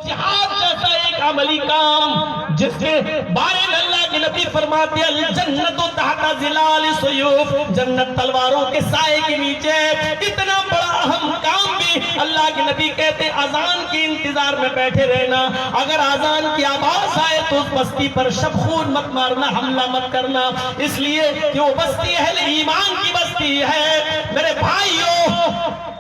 جہاد جیسا ایک عملی کام جس کے بارے میں اللہ کے نبی فرماتے ہیں الجنت تحت ظلال السیوف، جنت تلواروں کے سائے کے نیچے۔ اتنا بڑا اہم کام بھی اللہ کے نبی کہتے ہیں اذان کے انتظار میں بیٹھے رہنا، اگر اذان کی آواز آئے تو اس بستی پر شب خون مت مارنا، حملہ مت کرنا، اس لیے کہ وہ بستی اہل ایمان کی بستی ہے۔ میرے بھائیوں،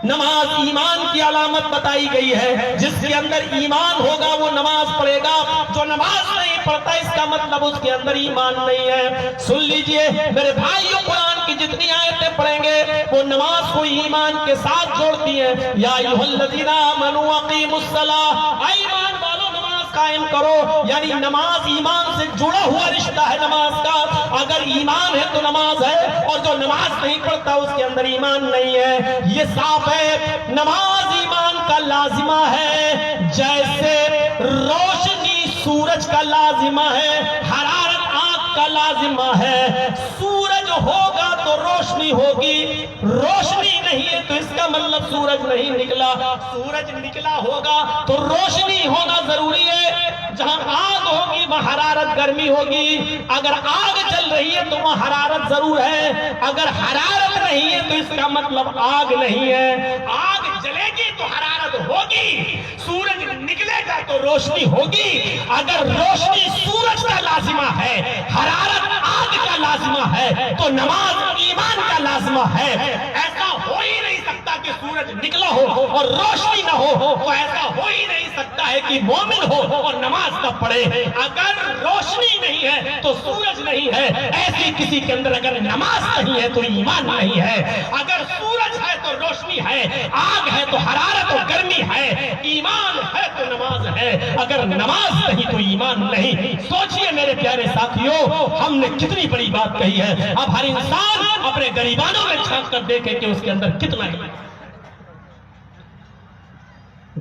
نماز ایمان کی علامت بتائی گئی ہے، جس کے اندر ایمان ہوگا وہ نماز پڑھے گا، جو نماز نہیں پڑھتا اس کا مطلب اس کے اندر ایمان نہیں ہے۔ سن لیجئے میرے بھائیوں، قرآن کی جتنی آیتیں پڑھیں گے وہ نماز کو ایمان کے ساتھ جوڑتی ہیں۔ یا ایھا الذین آمنوا اقیموا الصلاۃ، اے ایمان والو نماز قائم کرو، یعنی نماز ایمان سے جڑا ہوا رشتہ ہے نماز کا۔ اگر ایمان ہے تو نماز ہے، اور جو نماز نہیں پڑھتا اس کے اندر ایمان نہیں ہے۔ یہ صاف ہے، نماز ایمان کا لازمہ ہے، جیسے روشنی سورج کا لازمہ ہے، حرارت آنکھ کا لازمہ ہے۔ سورج ہوگا تو روشنی ہوگی، روشنی نہیں ہے تو اس کا مطلب سورج نہیں نکلا۔ سورج نکلا ہوگا تو روشنی ہونا ضروری ہے۔ جہاں آگ ہوگی وہاں حرارت گرمی ہوگی، اگر آگ چل رہی ہے تو وہاں حرارت ضرور ہے، اگر حرارت نہیں ہے تو اس کا مطلب آگ نہیں ہے۔ آگ جلے گی تو حرارت ہوگی، سورج نکلے گا تو روشنی ہوگی۔ اگر روشنی سورج کا لازمہ ہے، حرارت آگ کا لازمہ ہے، تو نماز ایمان کا لازمہ ہے۔ ایسا ہو ہی نہیں سکتا کہ سورج نکلا ہو اور روشنی نہ ہو، تو ایسا ہو ہی نہیں سکتا ہے کہ مومن ہو اور نماز نہ پڑھے۔ اگر روشنی نہیں ہے تو سورج نہیں ہے، ایسی کسی کے اندر اگر نماز نہیں ہے تو ایمان نہیں ہے۔ اگر سورج ہے تو روشنی ہے، آگ ہے تو حرارت و گرمی ہے، ایمان ہے تو نماز ہے، اگر نماز نہیں تو ایمان نہیں۔ سوچئے میرے پیارے ساتھیوں، ہم نے کتنی بڑی بات کہی ہے۔ اب ہر انسان اپنے گریبانوں میں جھانک کر دیکھے کہ اس کے اندر کتنا ہے۔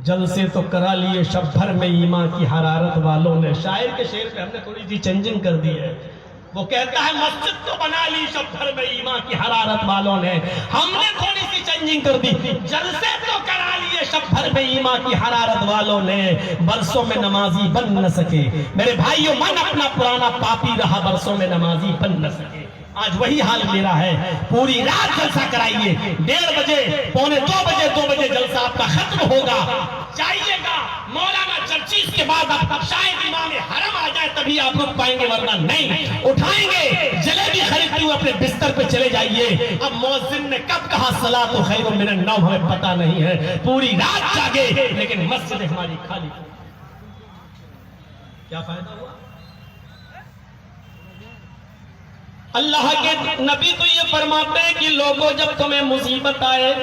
جلسے تو کرا لیے شب بھر میں ایمان کی حرارت والوں نے۔ شاعر کے شعر پہ ہم نے تھوڑی سی چینجنگ کر دی ہے، وہ کہتا ہے مسجد تو بنا لی شب بھر میں ایمان کی حرارت والوں نے، ہم نے تھوڑی سی چینجنگ کر دی، جلسے تو کرا لیے شب بھر میں ایمان کی حرارت والوں نے، برسوں میں نمازی بن نہ سکے۔ میرے بھائیوں، من اپنا پرانا پاپی رہا، برسوں میں نمازی بن نہ سکے۔ آج وہی حال میرا ہے، پوری رات جلسہ کرائیے، 1:30 بجے، 1:45 بجے جلسہ آپ کا ختم ہوگا، جائیے گا مولانا چرچیز کے بعد اب شاید امام حرم آ جائے تبھی آپ رک پائیں گے، ورنہ نہیں۔ اٹھائیں گے جلیبی خریدتے ہوئے اپنے بستر پہ چلے جائیے۔ اب مؤذن نے کب کہا صلاۃ خیر من النوم ہمیں پتہ نہیں ہے، پوری رات جاگے لیکن مسجد ہماری خالی۔ کیا فائدہ ہوا؟ اللہ کے نبی تو یہ فرماتے ہیں کہ لوگوں جب تمہیں مصیبت آئے،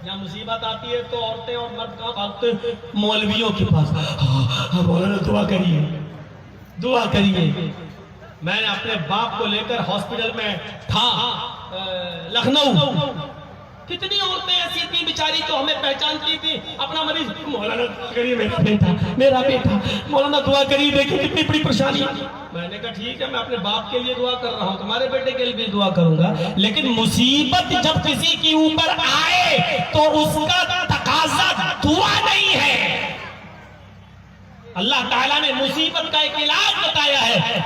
یا مصیبت آتی ہے تو عورتیں اور مرد کہاں بھاگتے ہیں؟ مولویوں کے پاس۔ مولانا دعا کریے، دعا کریے۔ میں نے اپنے باپ کو لے کر ہاسپٹل میں تھا لکھنؤ، کتنی عورتیں ایسی تھی بیچاری تو ہمیں پہچانتی تھی، اپنا مریض مولانا کریے، میرا بیٹا مولانا دعا کریے، دیکھیں کتنی بڑی پریشانی۔ میں نے کہا ٹھیک ہے، میں اپنے باپ کے لیے دعا کر رہا ہوں، تمہارے بیٹے کے لیے بھی دعا کروں گا، لیکن مصیبت جب کسی کے اوپر آئے تو اس کا تقاضا دعا نہیں ہے۔ اللہ تعالیٰ نے مصیبت کا ایک علاج بتایا ہے،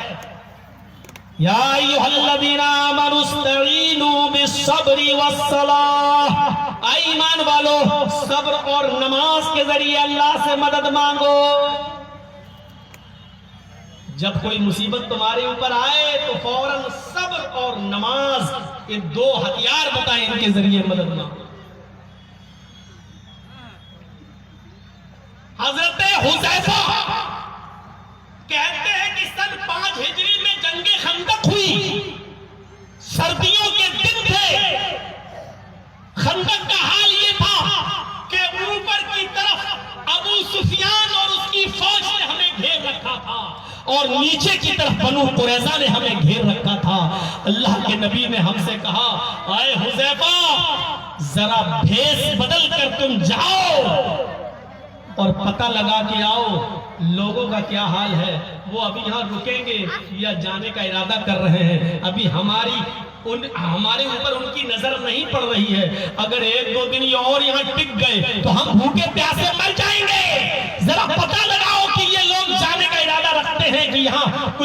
یا ایھا الذین آمنوا استعینوا بالصبر والصلاۃ، اے ایمان والو صبر اور نماز کے ذریعے اللہ سے مدد مانگو۔ جب کوئی مصیبت تمہارے اوپر آئے تو فوراً صبر اور نماز، یہ دو ہتھیار بتائیں، ان کے ذریعے مدد مانگو۔ حضرت حذیفہ کہتے ہیں کہ سن 5 ہجری میں جنگ خندق ہوئی، سردیوں کے دن تھے، خندق کا حال یہ تھا کہ اوپر کی طرف ابو سفیان اور اس کی فوج نے ہمیں گھیر رکھا تھا، اور نیچے کی طرف بنو قریظہ نے ہمیں گھیر رکھا تھا۔ اللہ کے نبی نے ہم سے کہا، اے حذیفہ ذرا بھیس بدل کر تم جاؤ اور پتہ لگا کے آؤ لوگوں کا کیا حال ہے، وہ ابھی یہاں رکیں گے یا جانے کا ارادہ کر رہے ہیں، ابھی ہمارے اوپر ان کی نظر نہیں پڑ رہی ہے، اگر 1-2 دن اور یہاں ٹک گئے تو ہم بھوکے پیاسے مر جائیں گے، ذرا پتہ